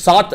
7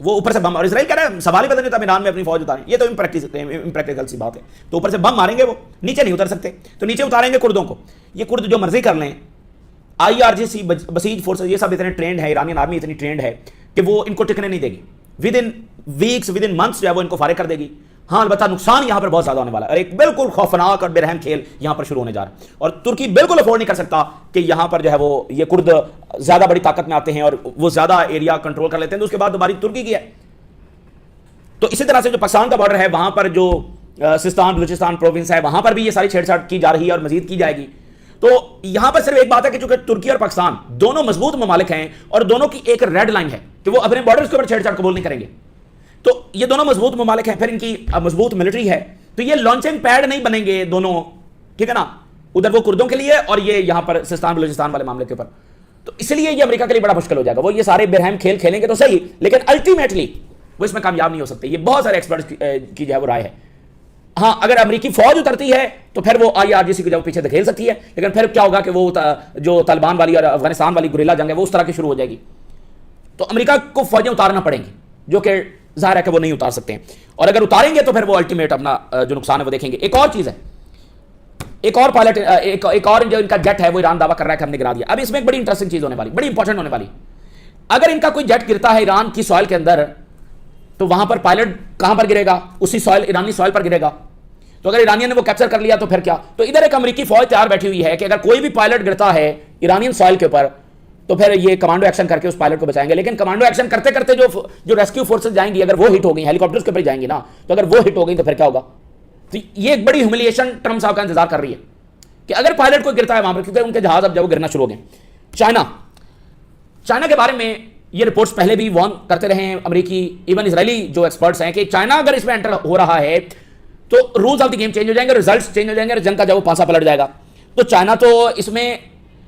وہ اوپر سے بم، اور اسرائیل کہہ رہا ہے سوال ہی بدل نہیں ہوتا ایران میں اپنی فوج اتاریں، یہ تو امپریکٹیکل سی بات ہے. تو اوپر سے بم ماریں گے، وہ نیچے نہیں اتر سکتے، تو نیچے اتاریں گے کردوں کو. یہ کرد جو مرضی کر لیں. IRGC بسیج فورسز یہ سب اتنے ٹرینڈ ہے، ایرانین آرمی اتنی ٹرینڈ ہے کہ وہ ان کو ٹکنے نہیں دے گی. With in weeks, with in months جو ہے وہ ان کو فارغ کر دے گی. ہاں البتہ نقصان یہاں پر بہت زیادہ ہونے والا ہے، اور ایک بالکل خوفناک اور بے رحم کھیل یہاں پر شروع ہونے جا رہا ہے. اور ترکی بالکل افورڈ نہیں کر سکتا کہ یہاں پر جو ہے وہ یہ کرد زیادہ بڑی طاقت میں آتے ہیں اور وہ زیادہ ایریا کنٹرول کر لیتے ہیں، تو اس کے بعد دوباری ترکی کی ہے. تو اسی طرح سے جو پاکستان کا بارڈر ہے وہاں پر جو سستان بلوچستان پروونس ہے وہاں پر بھی یہ ساری چھیڑ چھاڑ کی جا رہی ہے اور مزید کی جائے گی. تو یہاں پر صرف ایک بات ہے کہ چونکہ ترکی اور پاکستان دونوں مضبوط ممالک ہیں اور دونوں کی ایک ریڈ لائن ہے کہ وہ اپنے بارڈرز کے اوپر چھیڑ چھاڑ قبول نہیں کریں گے. تو یہ دونوں مضبوط ممالک ہیں، پھر ان کی مضبوط ملٹری ہے، تو یہ لانچنگ پیڈ نہیں بنیں گے دونوں، ٹھیک ہے نا، ادھر وہ کردوں کے لیے اور یہ یہاں پر سستان بلوچستان والے معاملے کے اوپر. تو اس لیے یہ امریکہ کے لیے بڑا مشکل ہو جائے گا. وہ یہ سارے برہم کھیل کھیلیں گے تو صحیح، لیکن الٹیمیٹلی وہ اس میں کامیاب نہیں ہو سکتے. یہ بہت سارے ایکسپرٹس کی جو ہے وہ رائے ہے. ہاں اگر امریکی فوج اترتی ہے تو پھر وہ IRGC کو جب پیچھے دھکیل سکتی ہے، لیکن پھر کیا ہوگا کہ وہ جو طالبان والی اور افغانستان والی گریلا جنگ ہے وہ اس طرح کی شروع ہو جائے گی. تو امریکہ کو فوجیں اتارنا پڑیں گی، جو کہ ظاہر ہے کہ وہ نہیں اتار سکتے ہیں، اور اگر اتاریں گے تو پھر وہ الٹیمیٹ اپنا جو نقصان ہے وہ دیکھیں گے. ایک اور چیز ہے، ایک اور پائلٹ، ایک اور جو ان کا جیٹ ہے وہ ایران دعویٰ کر رہا ہے کہ ہم نے گرا دیا. اب اس میں ایک بڑی انٹرسٹنگ چیز ہونے والی، بڑی انپورٹنٹ ہونے والی. اگر ان کا کوئی جیٹ گرتا ہے ایران کی سوائل کے اندر تو وہاں پر پائلٹ کہاں پر گرے گا؟ اسی سوائل، ایرانی سوائل پر گرے گا. تو اگر ایرانیوں نے وہ کیپچر کر لیا تو پھر کیا؟ تو ادھر ایک امریکی فوج تیار بیٹھی ہوئی ہے کہ اگر کوئی بھی پائلٹ گرتا ہے ایرانین سوائل کے اوپر تو پھر یہ کمانڈو ایکشن کر کے اس پائلٹ کو بچائیں گے. لیکن کمانڈو ایکشن کرتے کرتے جو ریسکیو فورسز جائیں گی اگر وہ ہٹ ہو گئی، ہیلی کاپٹرز کے اوپر جائیں گی نا، تو اگر وہ ہٹ ہو گئی تو پھر کیا ہوگا؟ تو یہ ایک بڑی ہیوملیشن ٹرمپ صاحب کا انتظار کر رہی ہے کہ اگر پائلٹ کو گرتا ہے وہاں پر، کیونکہ ان کے جہاز اب جب وہ گرنا شروع ہو گئے. چائنا کے بارے میں یہ رپورٹس پہلے بھی وارن کرتے رہے ہیں امریکی، ایون اسرائیلی جو ایکسپرٹس ہیں، کہ چائنا اگر اس میں انٹر ہو رہا ہے تو rules of the game change ہو جائیں گے، ریزلٹس چینج ہو جائیں گے، اور جنگ کا جب وہ پانسا پلٹ جائے گا. تو چائنا تو اس میں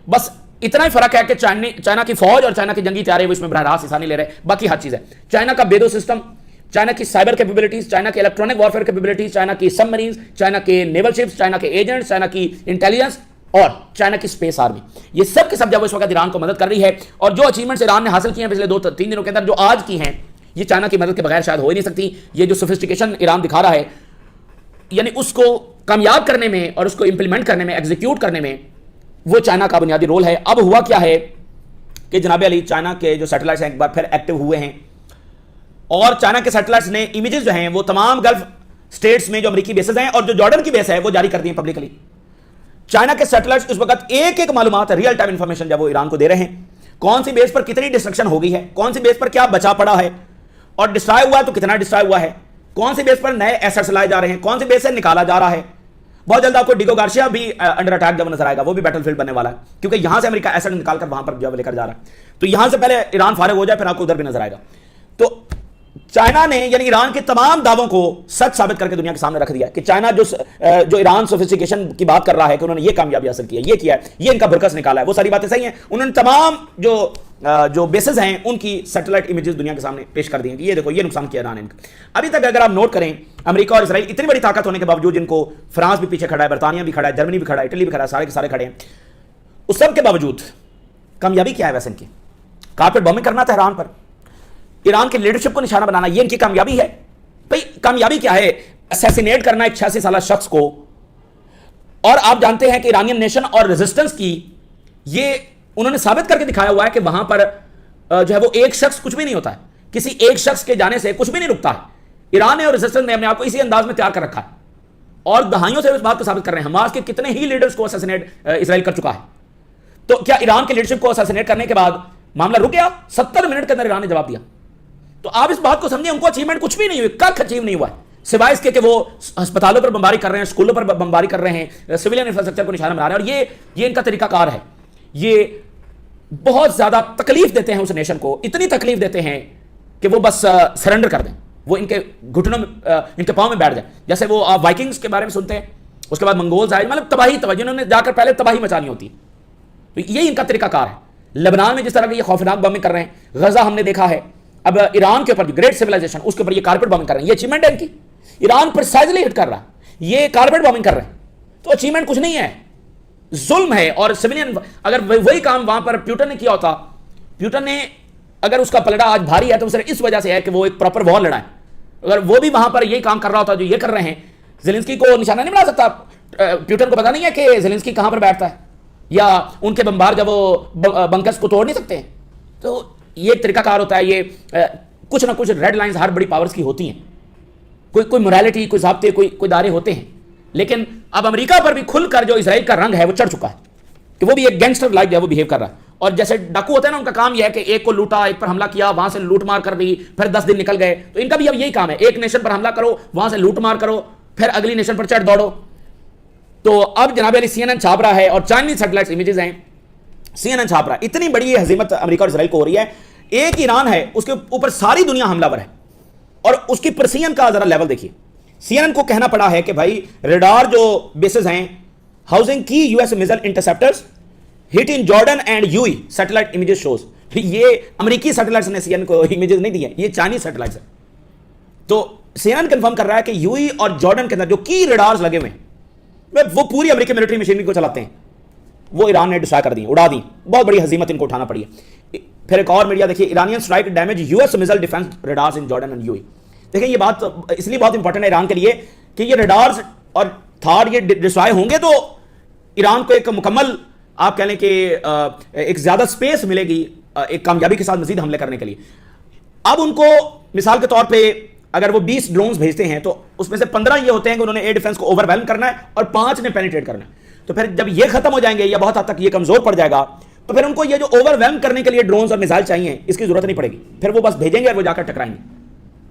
بس اتنا ہی فرق ہے کہ چائنا کی فوج اور چائنا کی جنگی تیاری وہ اس میں براہ راست حصہ نہیں لے رہے، باقی ہر چیز ہے. چائنا کا بیدو سسٹم، چائنا کی سائبر کیپیبلٹیز، چائنا کے الیکٹرانک وارفیئر کیپیبلٹیز، چائنا کی سب مرینز، چائنا کے نیول شپس، چائنا کے ایجنٹس، چائنا کی انٹیلیجنس اور چائنا کی اسپیس آرمی، یہ سب کے سب جب اس وقت ایران کو مدد کر رہی ہے. اور جو اچیومنٹس ایران نے حاصل کی ہیں پچھلے 2-3 دنوں کے اندر، جو آج کی ہیں، یہ چائنا کی مدد کے بغیر شاید ہو ہی نہیں سکتی. یہ جو سوفسٹیکیشن ایران دکھا رہا ہے، یعنی اس کو کامیاب کرنے میں اور اس کو امپلیمنٹ کرنے میں، ایگزیکیوٹ کرنے میں وہ چائنا کا بنیادی رول ہے. اب ہوا کیا ہے کہ جناب علی چائنا کے جو سیٹلائٹس ہیں ایک بار پھر ایکٹیو ہوئے ہیں، اور چائنا کے سیٹلائٹس نے امیجز جو ہیں وہ تمام گلف سٹیٹس میں جو امریکی بیسز ہیں اور جو جارڈن کی بیس ہے وہ جاری کر دی ہیں پبلکلی. چائنا کے سیٹلائٹس اس وقت ایک معلومات ریئل ٹائم انفارمیشن جب وہ ایران کو دے رہے ہیں، کون سی بیس پر کتنی ڈسٹرکشن ہو گئی ہے، کون سی بیس پر کیا بچا پڑا ہے، اور ڈسٹرائے ہوا ہے تو کتنا ڈسٹرائے ہوا ہے، کون سی بیس پر نئے ایسٹس لائے جا رہے ہیں، کون سی بیس سے نکالا جا رہا ہے. بہت جلد آپ کو ڈیگو گارشیا بھی انڈر اٹیک جب نظر آئے گا، وہ بھی بیٹل فیلڈ بننے والا ہے، کیونکہ یہاں سے امریکہ ایسٹ نکال کر وہاں پر جو لے کر جا رہا ہے. تو یہاں سے پہلے ایران فارغ ہو جائے پھر آپ کو ادھر بھی نظر آئے گا. تو چائنا نے یعنی ایران کے تمام دعووں کو سچ ثابت کر کے دنیا کے سامنے رکھ دیا کہ چائنا جو ایران سوفسٹیکیشن کی بات کر رہا ہے کہ انہوں نے یہ کامیابی حاصل کی ہے، یہ کیا ہے، یہ ان کا برکس نکالا ہے، وہ ساری باتیں صحیح ہیں. انہوں نے تمام جو بیسز ہیں ان کی سیٹلائٹ امیجز دنیا کے سامنے پیش کر دی ہیں کہ یہ دیکھو یہ نقصان کیا ایران نے. ابھی تک اگر آپ نوٹ کریں امریکہ اور اسرائیل اتنی بڑی طاقت ہونے کے باوجود، جن کو فرانس بھی پیچھے کھڑا ہے، برطانیہ بھی کھڑا ہے، جرمنی بھی کھڑا ہے، اٹلی بھی کھڑا ہے، سارے کے سارے کھڑے ہیں، اس سب کے باوجود کامیابی کیا ہے ویسے ان کی؟ کارپیٹ بمبنگ کرنا تہران پر، ایران کی لیڈرشپ کو نشانہ بنانا، یہ ان کی کامیابی ہے. بھئی کامیابی کیا ہے؟ اسیسینیٹ کرنا ایک 86 سالہ شخص کو. اور آپ جانتے ہیں کہ ایرانین نیشن اور ریزسٹنس کی یہ انہوں نے ثابت کر کے دکھایا ہوا ہے کہ وہاں پر جو ہے وہ ایک شخص کچھ بھی نہیں ہوتا ہے، کسی ایک شخص کے جانے سے کچھ بھی نہیں رکتا ہے. ایران نے اور ریزسٹنس نے اپنے آپ کو اسی انداز میں تیار کر رکھا ہے اور دہائیوں سے اس بات کو ثابت کر رہے ہیں. حماس کے کتنے ہی لیڈرز کو اسیسینیٹ اسرائیل کر چکا ہے. تو کیا ایران کے لیڈرشپ کو اسیسینیٹ کرنے کے بعد معاملہ رک گیا؟ 70 منٹ کے اندر ایران نے جواب دیا. تو آپ اس بات کو سمجھیں، ان کو اچیومنٹ کچھ بھی نہیں ہوئی، کچھ اچیو نہیں ہوا ہے سوائے اس کے کہ وہ ہسپتالوں پر بمباری کر رہے ہیں، اسکولوں پر بمباری کر رہے ہیں، سویلین انفراسٹرکچر کو نشانہ بنا رہے ہیں. اور یہ ان کا طریقہ کار ہے. یہ بہت زیادہ تکلیف دیتے ہیں اس نیشن کو، اتنی تکلیف دیتے ہیں کہ وہ بس سرنڈر کر دیں، وہ ان کے گھٹنوں میں ان کے پاؤں میں بیٹھ جائیں. جیسے وہ آپ وائکنگز کے بارے میں سنتے ہیں، اس کے بعد منگولز آئے، مطلب تباہی جنہوں نے جا کر پہلے تباہی مچانی ہوتی. تو یہ ان کا طریقہ کار ہے. لبنان میں جس طرح کی یہ خوفناک بمبنگ کر رہے ہیں، غزہ ہم نے دیکھا ہے. اب ایران کے اوپر گریٹ سویلائزیشن اس کے اوپر یہ کارپیٹ بمبنگ کر رہے ہیں. یہ اچیومنٹ ہے ان کی. ایران پرسائزلی ہٹ کر رہا ہے، یہ کارپیٹ بمبنگ کر رہے ہیں. تو اچیومنٹ کچھ نہیں ہے، ظلم ہے. اور سویلین اگر وہی کام وہاں پر پیوٹن نے کیا ہوتا، پیوٹن نے اگر اس کا پلڑا آج بھاری ہے تو صرف اس وجہ سے ہے کہ وہ ایک پراپر وار لڑا ہے. اگر وہ بھی وہاں پر یہی کام کر رہا ہوتا جو یہ کر رہے ہیں, زیلنسکی کو نشانہ نہیں بنا سکتا. پیوٹن کو پتا نہیں ہے کہ زیلنسکی کہاں پر بیٹھتا ہے, یا ان کے بمبار جب وہ بنکرز کو توڑ نہیں سکتے ہیں. تو یہ ایک طریقہ کار ہوتا ہے. یہ کچھ نہ کچھ ریڈ لائنز ہر بڑی پاورز کی ہوتی ہیں, کوئی موریلٹی, کوئی ضابطے, کوئی دائرے ہوتے ہیں. لیکن اب امریکہ پر بھی کھل کر جو اسرائیل کا رنگ ہے وہ چڑھ چکا ہے کہ وہ بھی ایک گینگسٹر لائک جو ہے وہ بہیو کر رہا ہے. اور جیسے ڈاکو ہوتا ہے نا, ان کا کام یہ ہے کہ ایک کو لوٹا, ایک پر حملہ کیا, وہاں سے لوٹ مار کر دی, پھر 10 دن نکل گئے. تو ان کا بھی اب یہی کام ہے, ایک نیشن پر حملہ کرو, وہاں سے لوٹ مار کرو, پھر اگلی نیشن پر چڑھ دوڑو. تو اب جناب علی CNN چھاپ رہا ہے, اور چائنیز سیٹلائٹس امیجز ہیں, CNN چھاپ رہا ہے. اتنی بڑی ہزیمت امریکہ اور اسرائیل کو ہو رہی ہے. ایک ایران ہے, اس کے اوپر ساری دنیا حملہ ور ہے, اور اس کی پرسیژن کا ذرا لیول دیکھیے. CNN کو کہنا پڑا ہے کہ بھائی ریڈار جو بیسز ہیں, ہاؤسنگ کی US missile interceptors hit in Jordan and UAE satellite images shows. یہ امریکی سیٹلائٹس نے CNN کو امیجز نہیں دیے, یہ چائنیز سیٹلائٹس ہیں. تو CNN کنفرم کر رہا ہے کہ UAE اور جارڈن کے اندر جو کی ریڈارز لگے ہوئے ہیں وہ پوری امریکی ملٹری مشینری کو چلاتے ہیں, وہ ایران نے ڈسٹرائے کر دی, اڑا دی. بہت بڑی ہزیمت ان کو اٹھانا پڑی ہے. پھر ایک اور میڈیا دیکھیے, Iranian strike damage US missile defence radars in Jordan and UAE. دیکھیں یہ بات اس لیے بہت امپورٹنٹ ہے ایران کے لیے کہ یہ ریڈارز اور تھاڈ یہ ڈسٹرائے ہوں گے تو ایران کو ایک مکمل, آپ کہہ لیں کہ ایک زیادہ سپیس ملے گی ایک کامیابی کے ساتھ مزید حملے کرنے کے لیے. اب ان کو مثال کے طور پہ اگر وہ 20 ڈرونز بھیجتے ہیں تو اس میں سے 15 یہ ہوتے ہیں کہ انہوں نے ایئر ڈیفنس کو اوور ویلم کرنا ہے, اور 5 نے پینیٹریٹ کرنا ہے. تو پھر جب یہ ختم ہو جائیں گے یا بہت حد تک یہ کمزور پڑ جائے گا, تو پھر ان کو یہ جو اوور ویلم کرنے کے لیے ڈرونز اور میزائل چاہیے, اس کی ضرورت نہیں پڑے گی. پھر وہ بس بھیجیں گے اور وہ جا کر ٹکرائیں گے.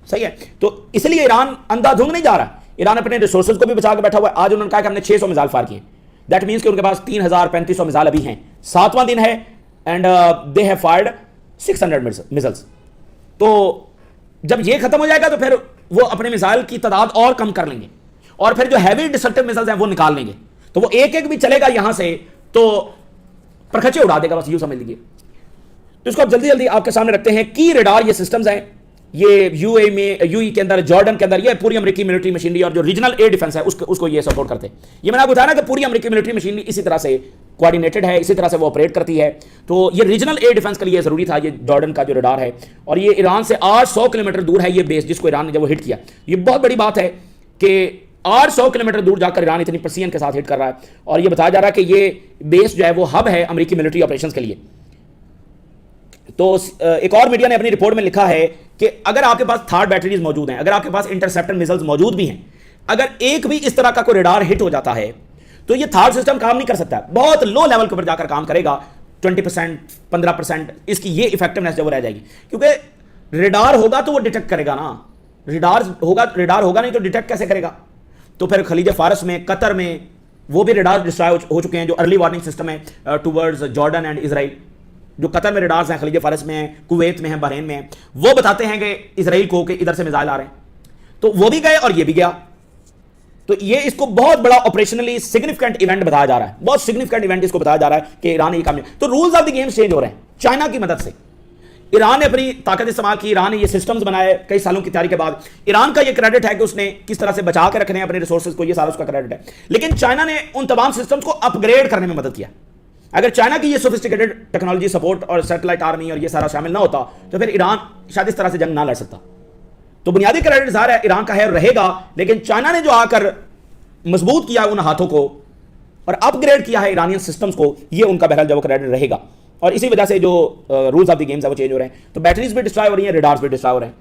صحیح ہے. تو اس لیے ایران اندھا دھند نہیں جا رہا. ایران اپنے ریسورسز کو بھی بچا کے بیٹھا ہوا ہے. آج انہوں نے کہا کہ ہم نے 600 میزائل فائر کیے. دیٹ مینس کہ ان کے پاس 3500 میزائل ابھی ہیں. 7واں دن ہے and they have fired 600 missiles. تو جب یہ ختم ہو جائے گا تو پھر وہ اپنے میزائل کی تعداد اور کم کر لیں گے, اور پھر جو ہیوی ڈسٹرکٹیو میزائلز ہیں وہ نکال لیں گے. تو وہ ایک ایک بھی چلے گا یہاں سے تو پرکھچے اڑا دے گا, بس یوں سمجھ لیجیے. تو اس کو اب جلدی جلدی آپ کے سامنے رکھتے ہیں. کی ریڈار یہ سسٹمز ہیں, یہ UAE کے اندر, جارڈن کے اندر, یہ پوری امریکی ملٹری مشینری اور جو ریجنل ایئر ڈیفنس ہے اس کو یہ سپورٹ کرتے ہیں. یہ میں نے آپ کو بتایا نا کہ پوری امریکی ملٹری مشینری اسی طرح سے کوآرڈینیٹڈ ہے, اسی طرح سے وہ آپریٹ کرتی ہے. تو یہ ریجنل ایئر ڈیفنس کے لیے ضروری تھا یہ جارڈن کا جو ریڈار ہے, اور یہ ایران سے 800 کلومیٹر دور ہے یہ بیس, جس کو ایران نے جب وہ ہٹ کیا. یہ بہت بڑی بات ہے کہ 800 کلومیٹر دور جا کر ایران اتنی پرسیژن کے ساتھ ہٹ کر رہا ہے, اور یہ بتایا جا رہا ہے کہ یہ بیس جو ہے وہ ہب ہے امریکی ملٹری آپریشنز کے لیے. تو ایک اور میڈیا نے اپنی رپورٹ میں لکھا ہے کہ اگر آپ کے پاس تھارڈ بیٹریز موجود ہیں, اگر آپ کے پاس انٹرسپٹر میزائلز موجود بھی ہیں, اگر ایک بھی اس طرح کا کوئی ریڈار ہٹ ہو جاتا ہے تو یہ تھارڈ سسٹم کام نہیں کر سکتا. بہت لو لیول کے اوپر جا کر کام کرے گا. 20%, 15% اس کی یہ افیکٹونیس جو وہ رہ جائے گی, کیونکہ ریڈار ہوگا تو وہ ڈیٹیکٹ کرے گا نا. ریڈار ہوگا نہیں تو ڈیٹیکٹ کیسے کرے گا. تو پھر خلیج فارس میں, قطر میں وہ بھی ریڈار ڈسٹرائے ہو چکے ہیں, جو ارلی وارننگ سسٹم ہے ٹورڈز جارڈن اینڈ اسرائیل. جو قطر میں ریڈارز ہیں, خلیج فارس میں ہیں, کویت میں ہیں, بحرین میں ہیں, وہ بتاتے ہیں کہ اسرائیل کو کہ ادھر سے میزائل آ رہے ہیں. تو وہ بھی گئے اور یہ بھی گیا. تو یہ اس کو بہت بڑا آپریشنلی سگنیفیکنٹ ایونٹ بتایا جا رہا ہے, بہت سگنیفیکنٹ ایونٹ اس کو بتایا جا رہا ہے کہ ایران نے یہ کام. تو rules of the game change ہو رہے ہیں چائنا کی مدد سے. ایران نے اپنی طاقت استعمال کی, ایران نے یہ سسٹمز بنائے کئی سالوں کی تیاری کے بعد. ایران کا یہ کریڈٹ ہے کہ اس نے کس طرح سے بچا کے رکھنے ہیں اپنے ریسورسز کو, یہ سارا اس کا کریڈٹ ہے. لیکن چائنا نے ان تمام سسٹمز کو اپ گریڈ کرنے میں مدد کیا. اگر چائنا کی یہ سوفسٹیکیٹڈ ٹیکنالوجی سپورٹ اور سیٹلائٹ آرمی اور یہ سارا شامل نہ ہوتا تو پھر ایران شاید اس طرح سے جنگ نہ لڑ سکتا. تو بنیادی کریڈٹ ظاہر ہے ایران کا ہے اور رہے گا, لیکن چائنا نے جو آ کر مضبوط کیا ان ہاتھوں کو اور اپ گریڈ کیا ہے ایرانین سسٹمز کو, یہ ان کا بہرحال جو کریڈٹ رہے گا. اور اسی وجہ سے جو رولز آف دی گیمز ہے وہ چینج ہو رہے ہیں. تو بیٹریز بھی ڈسٹرائے ہو رہی ہیں, ریڈارز بھی ڈسٹرائے ہو رہے ہیں.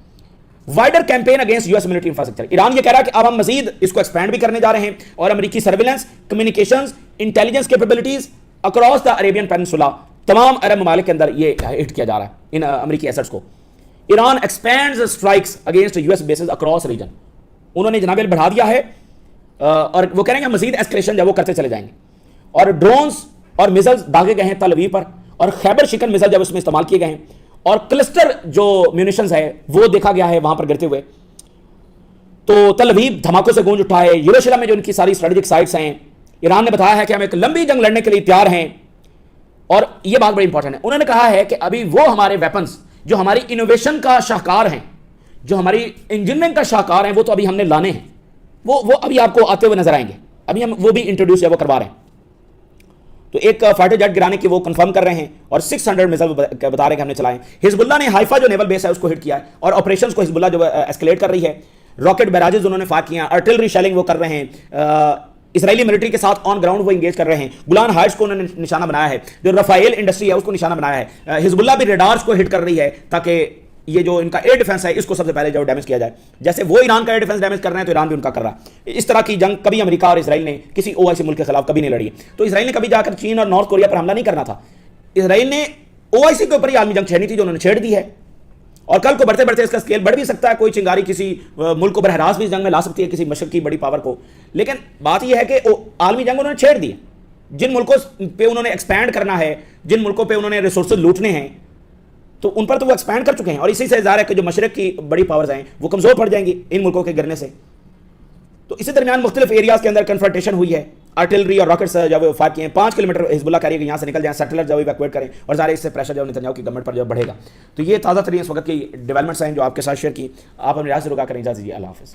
Wider campaign against US military infrastructure. Iran یہ کہہ رہا ہے کہ اب ہم مزید اس کو ایکسپینڈ بھی کرنے جا رہے ہیں, اور امریکی surveillance, communications, intelligence capabilities across the Arabian peninsula, تمام عرب ممالک کے اندر یہ ہٹ کیا جا رہا ہے ان امریکی ایسٹس کو. Iran expands strikes against US bases across region. انہوں نے جناب بڑھا دیا ہے, اور وہ کہہ رہے ہیں مزید ایسکلیشن جب وہ کرتے چلے جائیں گے. اور ڈرونز اور میزائلز داغے گئے ہیں تل اویو پر, اور خیبر شکن میزائل جب اس میں استعمال کیے گئے ہیں, اور کلسٹر جو میونیشنز ہے وہ دیکھا گیا ہے وہاں پر گرتے ہوئے. تو تل اویو دھماکوں سے گونج اٹھا ہے. یروشلم میں جو ان کی ساری اسٹریٹجک سائٹس ہیں, ایران نے بتایا ہے کہ ہم ایک لمبی جنگ لڑنے کے لیے تیار ہیں. اور یہ بات بڑی امپورٹنٹ ہے, انہوں نے کہا ہے کہ ابھی وہ ہمارے ویپنز جو ہماری انوویشن کا شاہکار ہیں, جو ہماری انجینئرنگ کا شاہکار ہیں, وہ تو ابھی ہم نے لانے ہیں. وہ ابھی آپ کو آتے ہوئے نظر آئیں گے. ابھی ہم وہ بھی انٹروڈیوس ہے وہ کروا رہے ہیں. تو ایک فائٹر جیٹ گرانے کی وہ کنفرم کر رہے ہیں اور 600 میزائل بتا رہے ہیں کہ ہم نے چلائے ہیں. حزب اللہ نے حائفہ جو نیول بیس ہے اس کو ہٹ کیا ہے اور آپریشنز کو حزب اللہ جو ایسکیلیٹ کر رہی ہے. راکٹ بیراجز انہوں نے فائر کیے ہیں, آرٹلری شیلنگ وہ کر رہے ہیں, اسرائیلی ملٹری کے ساتھ آن گراؤنڈ وہ انگیج کر رہے ہیں. گولان ہائٹس کو انہوں نے نشانہ بنایا ہے, جو رفائیل انڈسٹری ہے اس کو نشانہ بنایا ہے. حزب اللہ بھی ریڈارز کو ہٹ کر رہی ہے تاکہ یہ جو ان کا ایئر ڈیفنس ہے اس کو سب سے پہلے جو ڈیمیج کیا جائے. جیسے وہ ایران کا ایئر ڈیفنس ڈیمیج کر رہے ہیں تو ایران بھی ان کا کر رہا ہے. اس طرح کی جنگ کبھی امریکہ اور اسرائیل نے کسی OIC ملک کے خلاف کبھی نہیں لڑی ہے. تو اسرائیل نے کبھی جا کر چین اور نارتھ کوریا پر حملہ نہیں کرنا تھا, اسرائیل نے OIC کے اوپر ہی عالمی جنگ چھیڑنی تھی جو انہوں نے چھیڑ دی ہے. اور کل کو بڑھتے بڑھتے اس کا اسکیل بڑھ بھی سکتا ہے, کوئی چنگاری کسی ملک کو براہ راست بھی جنگ میں لا سکتی ہے, کسی مشرق کی بڑی پاور کو. لیکن بات یہ ہے کہ عالمی جنگ انہوں نے چھیڑ دی ہے. جن ملکوں پہ انہوں نے ایکسپینڈ کرنا ہے, جن ملکوں پہ انہوں نے ریسورسز لوٹنے ہیں, تو ان پر تو وہ ایکسپینڈ کر چکے ہیں, اور اسی سے ظاہر ہے کہ جو مشرق کی بڑی پاورز ہیں وہ کمزور پڑ جائیں گی ان ملکوں کے گرنے سے. تو اسی درمیان مختلف ایریاز کے اندر کنفرنٹیشن ہوئی ہے. آرٹلری اور راکٹس جب وہ فائر کیے ہیں, 5 کلومیٹر حزب اللہ کہہ رہی ہے کہ یہاں سے نکل جائیں, سیٹلر جب ایویکویٹ کریں, اور ظاہر ہے اس سے پریشر جو نتنیاہو کی گورنمنٹ پر جو بڑھے گا. تو یہ تازہ ترین اس وقت کی ڈیولپمنٹس ہیں جو آپ کے ساتھ شیئر کی. آپ ہمیں راز رکا کریں, اجازت دیجیے, اللہ حافظ.